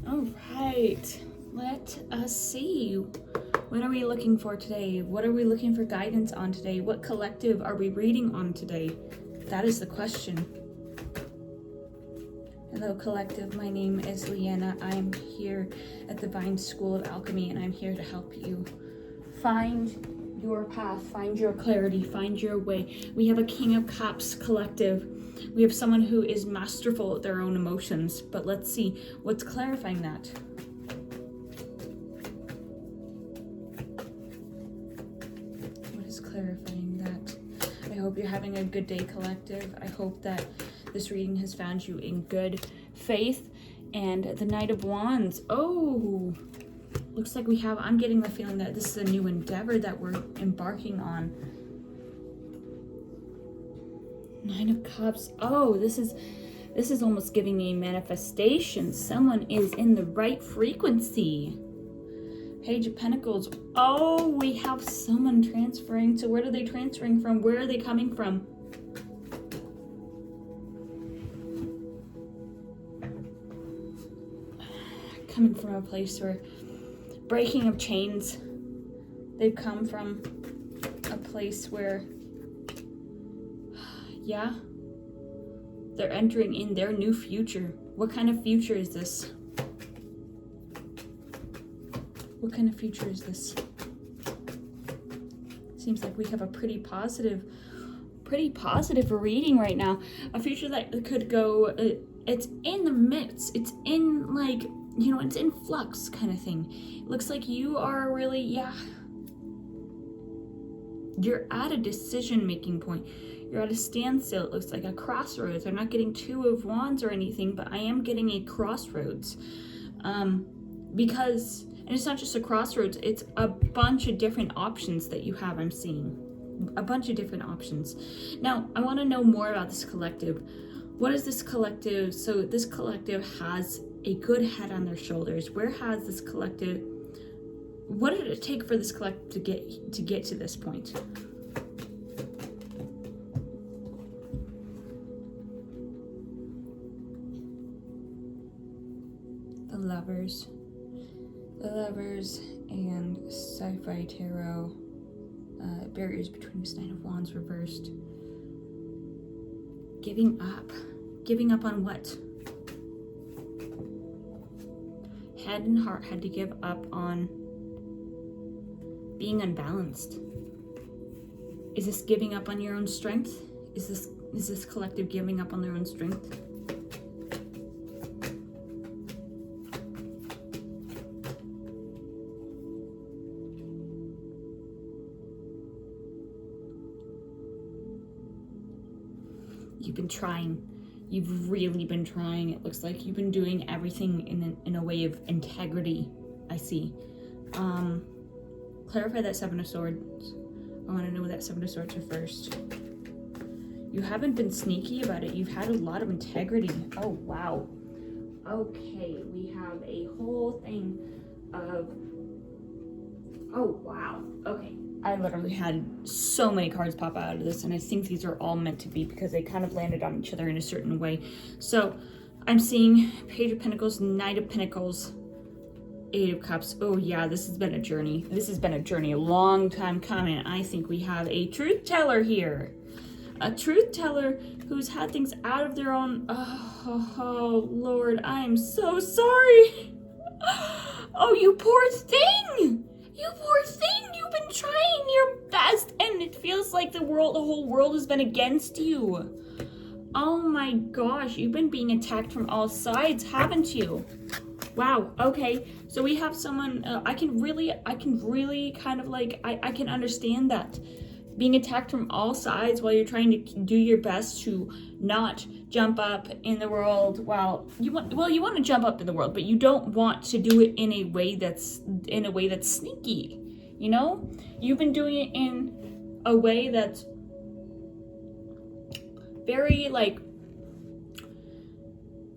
All right, let us see. What are we looking for today? What are we looking for guidance on today? What collective are we reading on today? That is the question. Hello, collective. My name is Leanna. I'm here at the TheVine School of Alchemy, and I'm here to help you find your path, find your clarity, find your way. We have a King of Cups collective. We have someone who is masterful at their own emotions, but let's see what's clarifying that. What is clarifying that? I hope you're having a good day, collective. I hope that this reading has found you in good faith. And the Knight of Wands. Oh, looks like I'm getting the feeling that this is a new endeavor that we're embarking on. Nine of Cups. Oh, this is almost giving me manifestation. Someone is in the right frequency. Page of Pentacles. Oh, we have someone transferring. So where are they transferring from? Where are they coming from? Coming from a place where breaking of chains. They've come from a place where, yeah, they're entering in their new future. What kind of future is this? What kind of future is this? Seems like we have a pretty positive reading right now. A future that could go, it's in the midst. It's in like, it's in flux kind of thing. It looks like you are really, you're at a decision-making point. You're at a standstill. It looks like a crossroads. I'm not getting Two of Wands or anything, but I am getting a crossroads. Because, and it's not just a crossroads, it's a bunch of different options that you have, I'm seeing. A bunch of different options. Now, I want to know more about this collective. What is this collective? So this collective has a good head on their shoulders. Where has this collective, what did it take for this collective to get to this point? The Lovers and Sci-Fi Tarot. Barriers between this Knight of Wands reversed. Giving up on what? Head and heart had to give up on being unbalanced. Is this giving up on your own strength? Is this collective giving up on their own strength? You've been trying. You've really been trying. It looks like you've been doing everything in a way of integrity, I see. Clarify that Seven of Swords. I want to know what that Seven of Swords refers to. You haven't been sneaky about it. You've had a lot of integrity. Oh, wow. Okay, we have a whole thing of... Oh, wow. Okay. I literally had so many cards pop out of this, and I think these are all meant to be because they kind of landed on each other in a certain way. So I'm seeing Page of Pentacles, Knight of Pentacles, Eight of Cups. Oh yeah, this has been a journey. This has been a journey, a long time coming. I think we have a truth teller here. A truth teller who's had things out of their own... Oh Lord, I'm so sorry. Oh, you poor thing. You poor thing. You've been trying your best, and it feels like the whole world has been against you. Oh my gosh, you've been being attacked from all sides, haven't you? Wow, okay. So we have someone, I can really kind of like, I can understand that. Being attacked from all sides while you're trying to do your best to not jump up in the world. Well, you want to jump up in the world, but you don't want to do it in a way that's sneaky. You've been doing it in a way that's very like,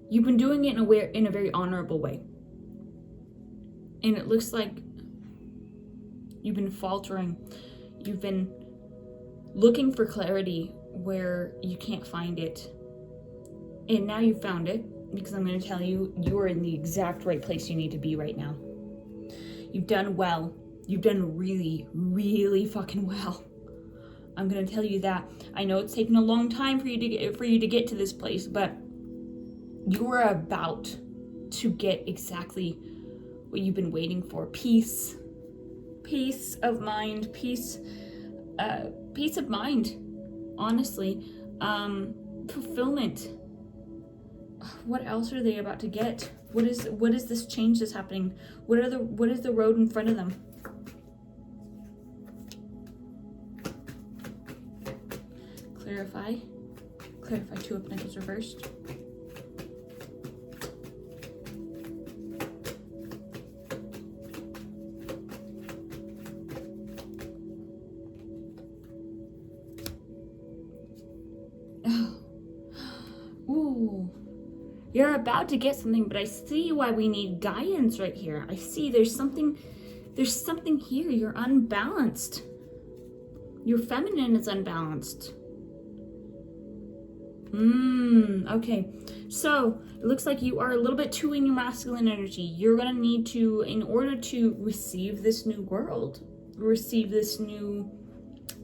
you've been doing it in a very honorable way. And it looks like you've been faltering. You've been looking for clarity where you can't find it. And now you found it. because I'm going to tell you, you are in the exact right place you need to be right now. You've done well. You've done really, really fucking well. I'm going to tell you that. I know it's taken a long time for you to get to this place, but you are about to get exactly what you've been waiting for. Peace of mind, peace of mind, honestly. Fulfillment. What else are they about to get? What is this change that's happening? What is the road in front of them? Clarify Two of Pentacles reversed. Ooh, you're about to get something, but I see why we need guidance right here. I see there's something here. You're unbalanced. Your feminine is unbalanced. Okay. So it looks like you are a little bit too in your masculine energy. You're gonna need to, in order to receive this new world, receive this new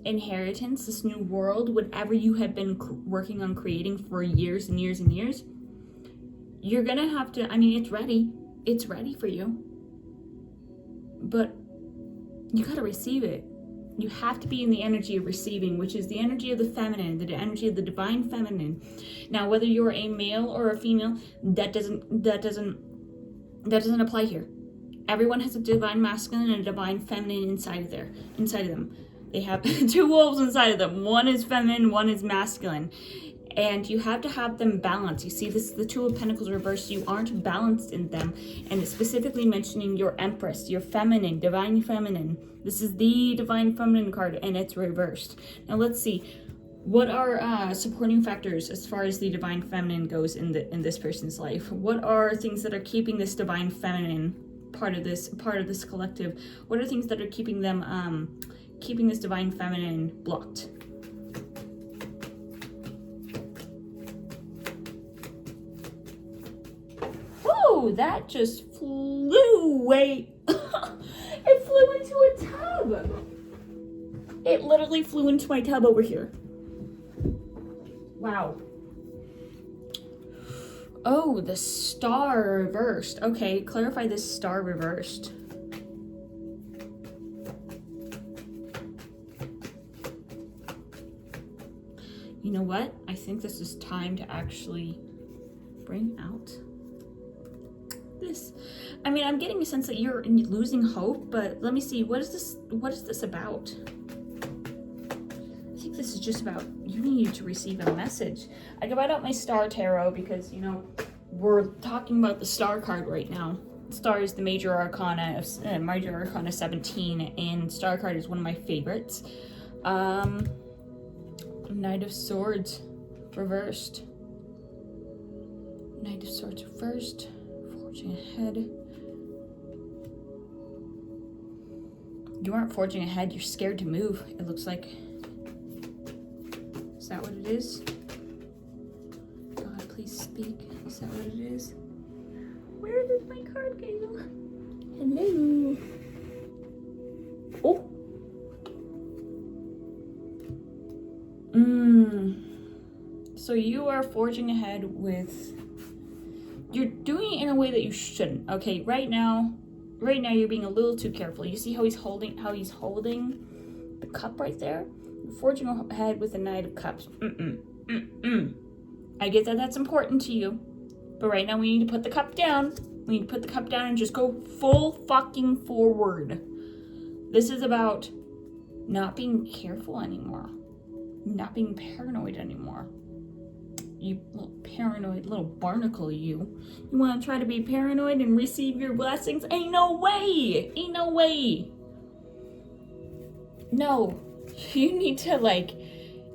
inheritance, this new world, whatever you have been working on creating for years and years and years, you're gonna have to, I mean, it's ready for you, but you gotta receive it. You have to be in the energy of receiving, which is the energy of the feminine, the energy of the divine feminine. Now, whether you're a male or a female, that doesn't apply here. Everyone has a divine masculine and a divine feminine inside of them. They have two wolves inside of them. One is feminine, one is masculine. And you have to have them balanced. You see, this is the Two of Pentacles reversed. You aren't balanced in them. And it's specifically mentioning your Empress, your feminine, divine feminine. This is the divine feminine card, and it's reversed. Now let's see. What are supporting factors as far as the divine feminine goes in this person's life? What are things that are keeping this divine feminine part of this collective? What are things that are keeping them keeping this divine feminine blocked? Ooh, that just flew away. It flew into a tub. It literally flew into my tub over here. Wow. Oh, the star reversed. Okay, clarify this star reversed. You know what? I think this is time to actually bring out this. I mean, I'm getting a sense that you're losing hope, but let me see. What is this about? I think this is just about you need to receive a message. I got out my star tarot because, you know, we're talking about the star card right now. Star is the major arcana of major arcana 17, and star card is one of my favorites. Knight of Swords reversed. Knight of Swords reversed. Forging ahead. You aren't forging ahead, you're scared to move, it looks like. Is that what it is? God, please speak. Is that what it is? Where did my card go? Hello. Oh. So you are forging ahead with, you're doing it in a way that you shouldn't. Okay, right now you're being a little too careful. You see how he's holding the cup right there? You're forging ahead with the Knight of Cups. I get that that's important to you, but right now we need to put the cup down. We need to put the cup down and just go full fucking forward. This is about not being careful anymore. Not being paranoid anymore. You little paranoid little barnacle, you. You want to try to be paranoid and receive your blessings? Ain't no way! Ain't no way! No. You need to, like,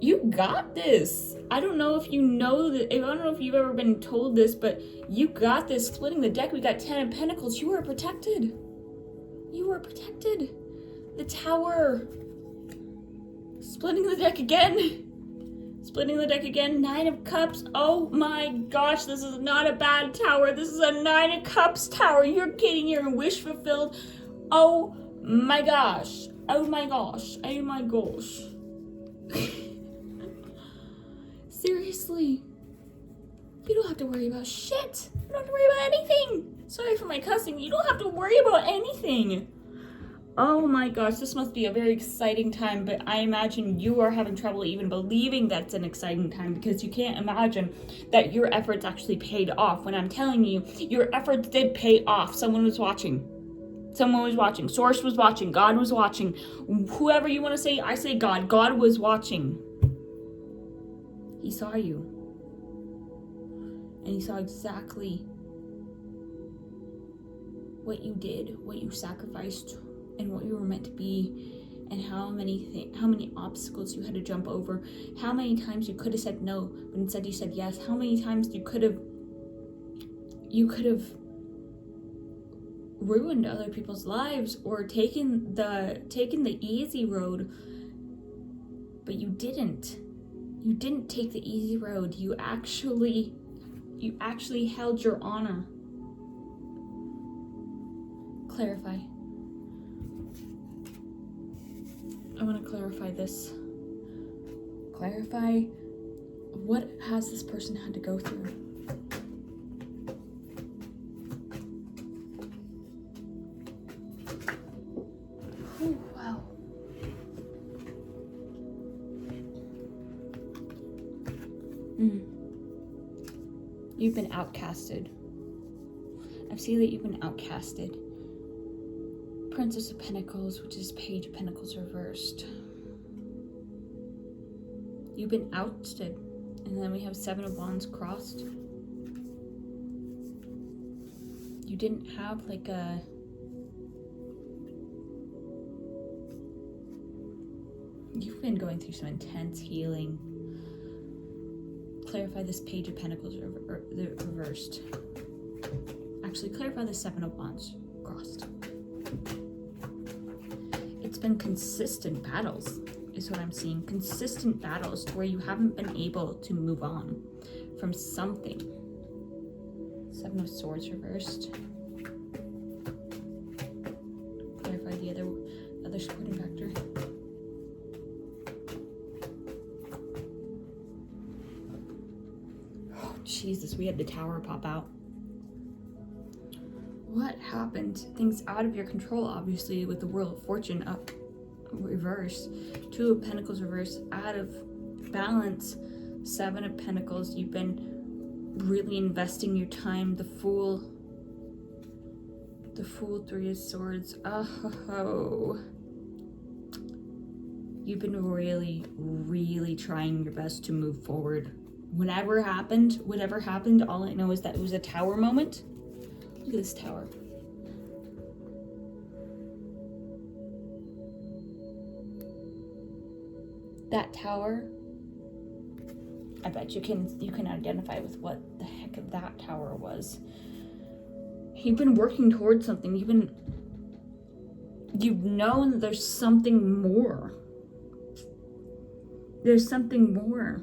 you got this. I don't know if you know that, I don't know if you've ever been told this, but you got this. Splitting the deck, we got 10 of Pentacles. You are protected. You are protected. The Tower. Splitting the deck again. Splitting the deck again. 9 of Cups. Oh my gosh, this is not a bad tower. This is a 9 of Cups tower. You're getting your wish fulfilled. Oh my gosh. Oh my gosh. Oh my gosh. Seriously. You don't have to worry about shit. You don't have to worry about anything. Sorry for my cussing. You don't have to worry about anything. Oh my gosh, this must be a very exciting time, but I imagine you are having trouble even believing that's an exciting time because you can't imagine that your efforts actually paid off. When I'm telling you, your efforts did pay off. Someone was watching. Someone was watching. Source was watching. God was watching. Whoever you want to say, I say God. God was watching. He saw you. And he saw exactly what you did, what you sacrificed, and what you were meant to be, and how many obstacles you had to jump over, how many times you could have said no, but instead you said yes, how many times you could have ruined other people's lives or taken the easy road, but you didn't. You didn't take the easy road. You actually held your honor. Clarify. I want to clarify this. Clarify what has this person had to go through. Ooh, wow. You've been outcasted. I see that you've been outcasted. Princess of Pentacles, which is Page of Pentacles reversed. You've been ousted. And then we have 7 of Wands crossed. You didn't have like a... You've been going through some intense healing. Clarify this Page of Pentacles reversed. Actually, clarify the 7 of Wands crossed. It's been consistent battles, is what I'm seeing. Consistent battles to where you haven't been able to move on from something. 7 of Swords reversed. Clarify the other supporting factor. Oh, Jesus, we had the Tower pop out. What happened? Things out of your control, obviously, with the Wheel of Fortune up reverse. 2 of Pentacles reverse, out of balance. 7 of Pentacles, you've been really investing your time. The Fool, 3 of Swords. Oh, you've been really, really trying your best to move forward. Whatever happened, all I know is that it was a Tower moment. Look at this Tower. That Tower, I bet you can identify with what the heck that Tower was. You've been working towards something. You've known that there's something more. There's something more.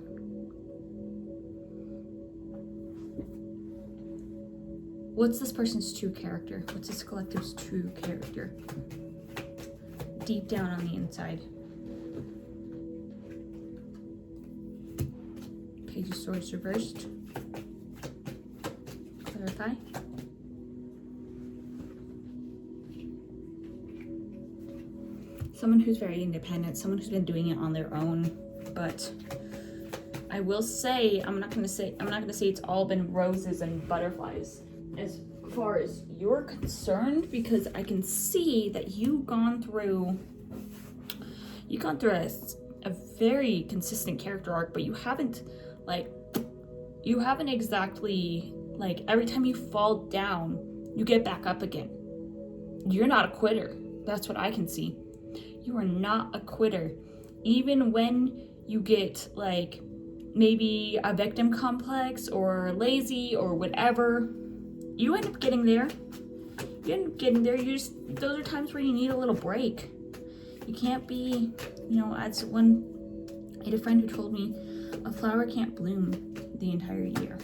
What's this person's true character? What's this collective's true character? Deep down on the inside. Page of Swords reversed. Clarify. Someone who's very independent, someone who's been doing it on their own, but I will say, I'm not gonna say it's all been roses and butterflies as far as you're concerned, because I can see that you've gone through a very consistent character arc, but you haven't exactly, like, every time you fall down, you get back up again. You're not a quitter. That's what I can see. You are not a quitter. Even when you get, like, maybe a victim complex or lazy or whatever, you end up getting there. Those are times where you need a little break. You can't be, as I had a friend who told me, A flower can't bloom the entire year.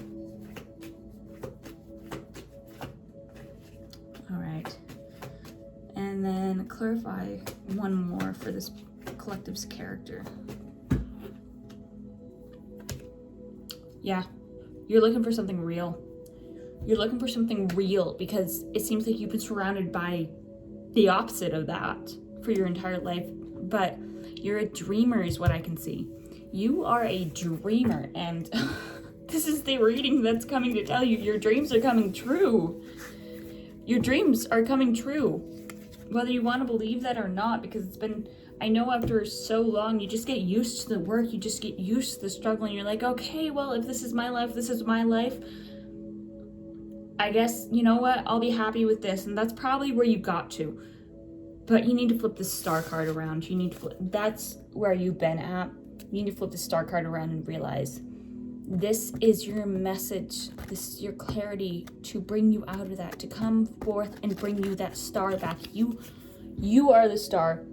All right. And then clarify one more for this collective's character. Yeah, you're looking for something real. You're looking for something real because it seems like you've been surrounded by the opposite of that for your entire life. But you're a dreamer is what I can see. You are a dreamer, and this is the reading that's coming to tell you your dreams are coming true. Your dreams are coming true. Whether you want to believe that or not, because it's been, I know after so long, you just get used to the work, you just get used to the struggle, and you're like, okay, well, if this is my life, this is my life. I guess, you know what, I'll be happy with this, and that's probably where you got to. But you need to flip the star card around. You need to flip, that's where you've been at. You need to flip the star card around and realize this is your message. This is your clarity to bring you out of that, to come forth and bring you that star back. You are the star,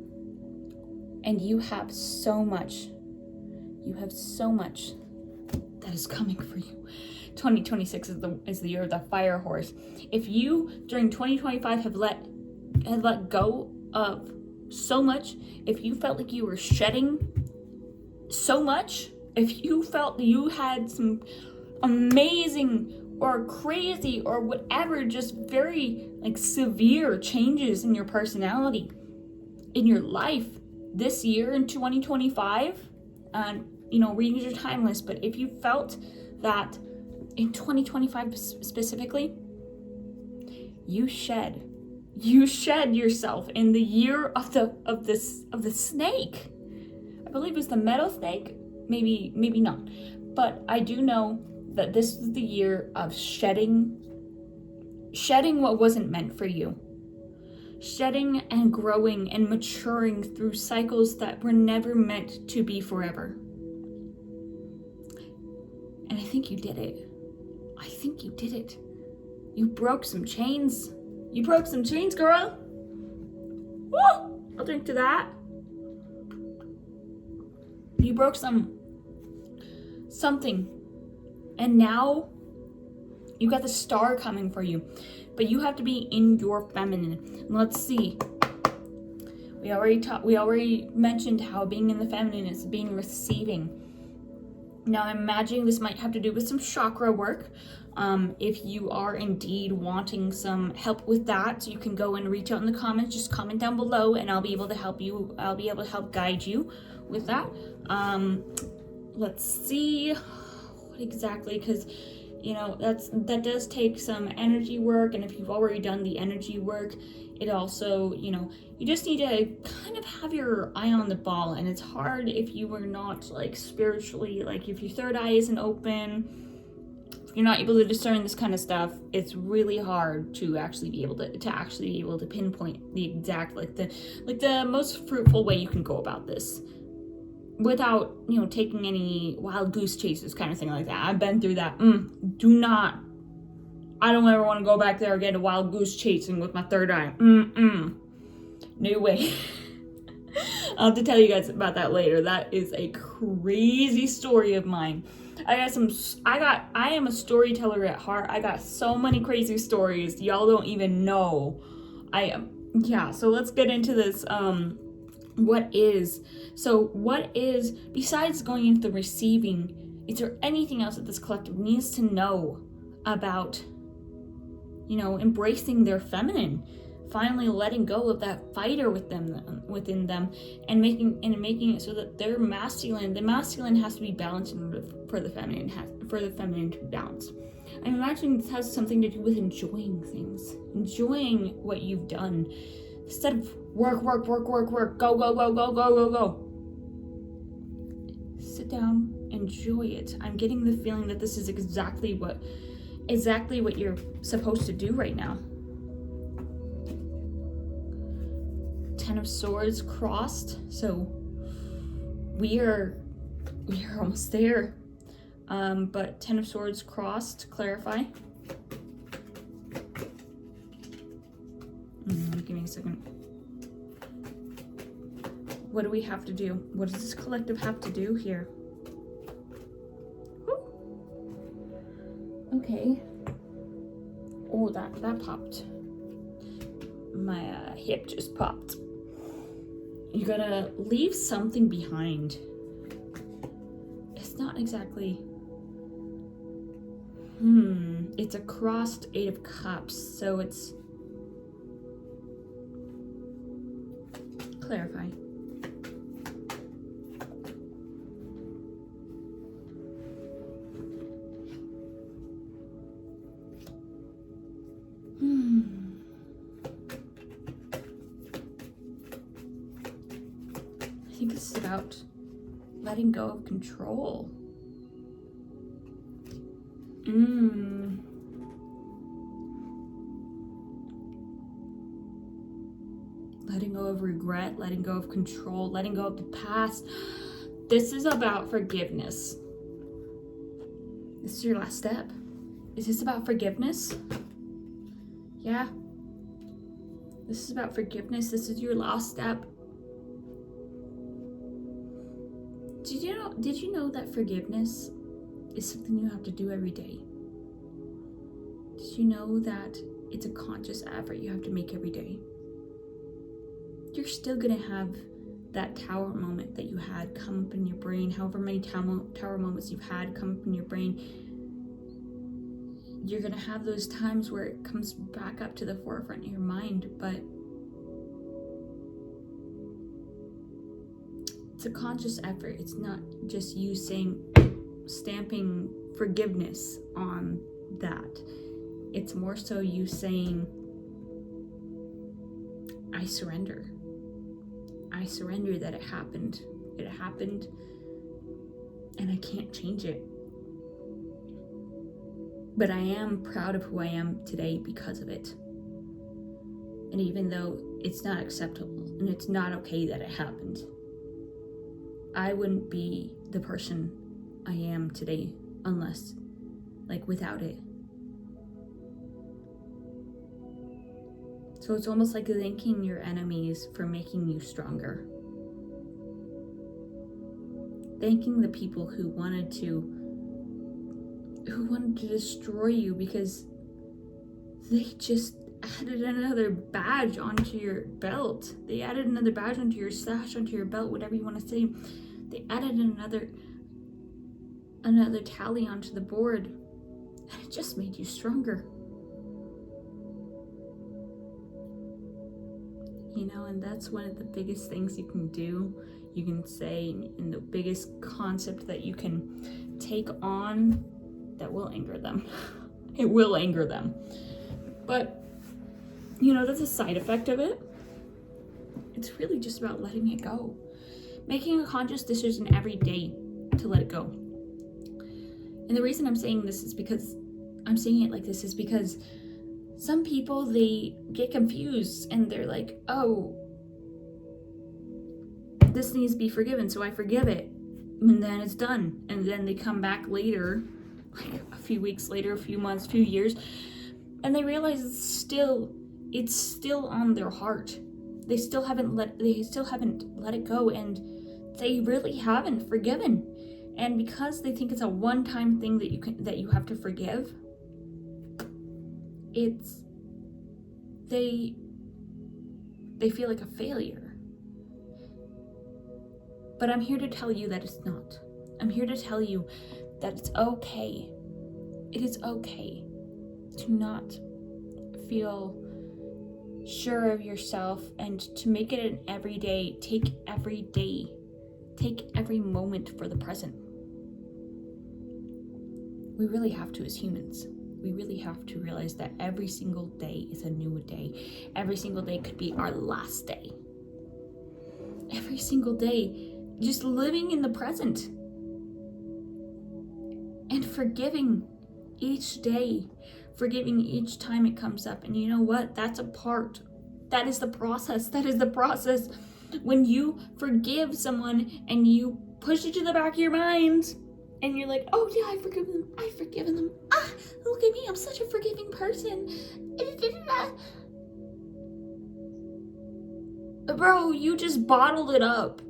and you have so much. You have so much that is coming for you. 2026 is the year of the fire horse. If you during 2025 have let go of so much, if you felt like you were shedding so much, if you felt you had some amazing or crazy or whatever, just very like severe changes in your personality, in your life this year in 2025, and readings are timeless, but if you felt that in 2025 specifically, you shed yourself in the year of the snake. I believe it was the meadow snake, maybe not, but I do know that this is the year of shedding what wasn't meant for you, shedding and growing and maturing through cycles that were never meant to be forever. And I think you did it. You broke some chains. You broke some chains, girl. Woo! I'll drink to that. You broke something. And now you got the star coming for you. But you have to be in your feminine. Let's see. We already mentioned how being in the feminine is being receiving. Now I'm imagining this might have to do with some chakra work. If you are indeed wanting some help with that, you can go and reach out in the comments. Just comment down below and I'll be able to help you. I'll be able to help guide you with that. Let's see what exactly, because that does take some energy work, and if you've already done the energy work, it also, you just need to kind of have your eye on the ball, and it's hard if you are not like spiritually, like if your third eye isn't open, if you're not able to discern this kind of stuff, it's really hard to actually be able to pinpoint the exact, like the most fruitful way you can go about this without, taking any wild goose chases kind of thing like that. I've been through that. I don't ever want to go back there again to wild goose chasing with my third eye. No way. I'll have to tell you guys about that later. That is a crazy story of mine. I am a storyteller at heart. I got so many crazy stories. Y'all don't even know. So let's get into this. What is, besides going into the receiving, is there anything else that this collective needs to know about, embracing their feminine, finally letting go of that fighter within them, and making it so that the masculine has to be balanced in order for the feminine to be balanced. I'm imagining this has something to do with enjoying things, enjoying what you've done, instead of work, go. Sit down, enjoy it. I'm getting the feeling that this is exactly what you're supposed to do right now. 10 of Swords crossed, so we are almost there. But 10 of Swords crossed, clarify. Give me a second. What do we have to do? What does this collective have to do here? Okay. Oh, that popped. My hip just popped. You gotta leave something behind. It's not exactly... It's a crossed 8 of Cups, so it's... Clarify. I think this is about letting go of control. Letting go of regret, letting go of control, letting go of the past. This is about forgiveness. This is your last step. Is this about forgiveness? Yeah. This is about forgiveness. This is your last step. Did you know that forgiveness is something you have to do every day? Did you know that it's a conscious effort you have to make every day? You're still gonna have that tower moment that you had come up in your brain, however many tower moments you've had come up in your brain. You're gonna have those times where it comes back up to the forefront of your mind, but it's a conscious effort. It's not just you stamping forgiveness on that. It's more so you saying, I surrender. I surrender that it happened. It happened, and I can't change it. But I am proud of who I am today because of it. And even though it's not acceptable and it's not okay that it happened, I wouldn't be the person I am today unless, without it. So it's almost like thanking your enemies for making you stronger. Thanking the people who wanted to destroy you because they just added another badge onto your belt. They added another badge onto your sash, onto your belt, whatever you want to say. They added another tally onto the board, and it just made you stronger. And that's one of the biggest things you can do, you can say, and the biggest concept that you can take on that will anger them. It will anger them. But, that's a side effect of it. It's really just about letting it go. Making a conscious decision every day to let it go. And the reason I'm saying this is because some people, they get confused and they're like, oh, this needs to be forgiven, so I forgive it. And then it's done. And then they come back later, a few weeks later, a few months, a few years, and they realize it's still on their heart. They still haven't let it go, and they really haven't forgiven. And because they think it's a one-time thing that you have to forgive, they feel like a failure. But I'm here to tell you that it's not. I'm here to tell you that it's okay. It is okay to not feel sure of yourself and to make it an everyday. Take every moment for the present. We really have to as humans. We really have to realize that every single day is a new day. Every single day could be our last day. Every single day, just living in the present and forgiving each day, forgiving each time it comes up. And you know what? That is the process. That is the process. When you forgive someone and you push it to the back of your mind and you're like, oh yeah, I've forgiven them. Ah, look at me, I'm such a forgiving person. Bro, you just bottled it up.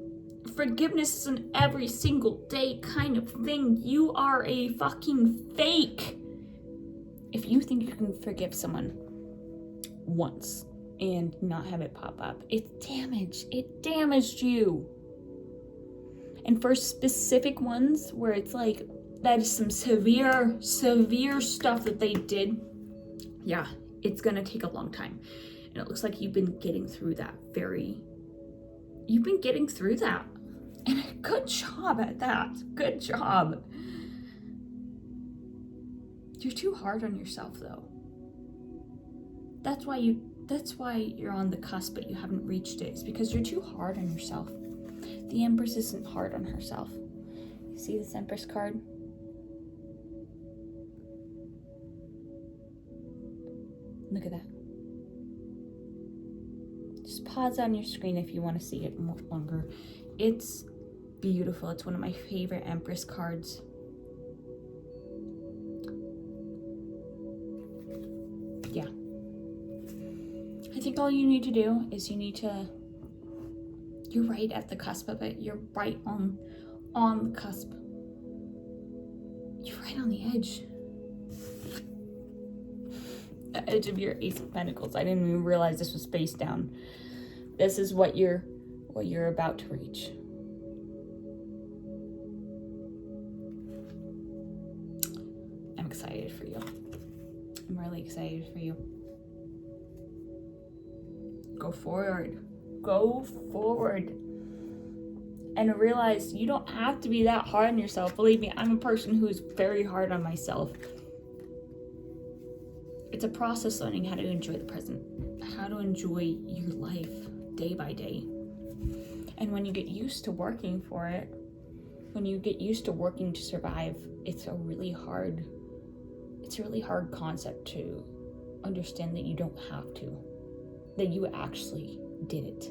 Forgiveness is an every single day kind of thing. You are a fucking fake. If you think you can forgive someone once and not have it pop up, it's damage. It damaged you. And for specific ones where it's like, that is some severe stuff that they did, yeah, it's gonna take a long time. And it looks like you've been getting through that And good job at that. Good job. You're too hard on yourself though. That's why you're on the cusp, but you haven't reached it. It's because you're too hard on yourself. The Empress isn't hard on herself. You see this Empress card? Look at that. Just pause on your screen if you want to see it more longer. It's beautiful. It's one of my favorite Empress cards. Yeah. I think all you need to do is you're right at the cusp of it. You're right on the cusp. You're right on the edge. The edge of your Ace of Pentacles. I didn't even realize this was face down. This is what you're about to reach. I'm excited for you. I'm really excited for you. Go forward. Go forward. And realize you don't have to be that hard on yourself. Believe me, I'm a person who's very hard on myself. It's a process learning how to enjoy the present, how to enjoy your life day by day. And when you get used to working for it, when you get used to working to survive, it's a really hard concept to understand that you don't have to, that you actually did it.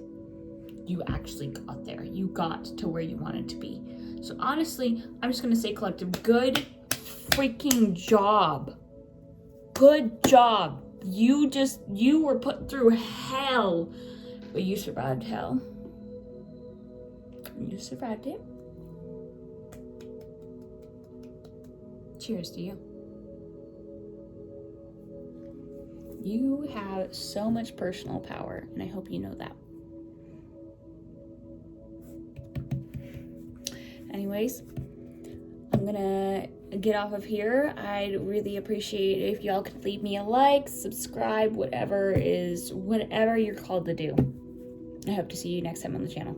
You actually got there. You got to where you wanted to be. So honestly, I'm just going to say, collective, good freaking job. Good job. You were put through hell, but you survived hell. You survived it. Cheers to you. You have so much personal power, and I hope you know that. Anyways, I'm gonna get off of here. I'd really appreciate it if y'all could leave me a like, subscribe, whatever you're called to do. I hope to see you next time on the channel.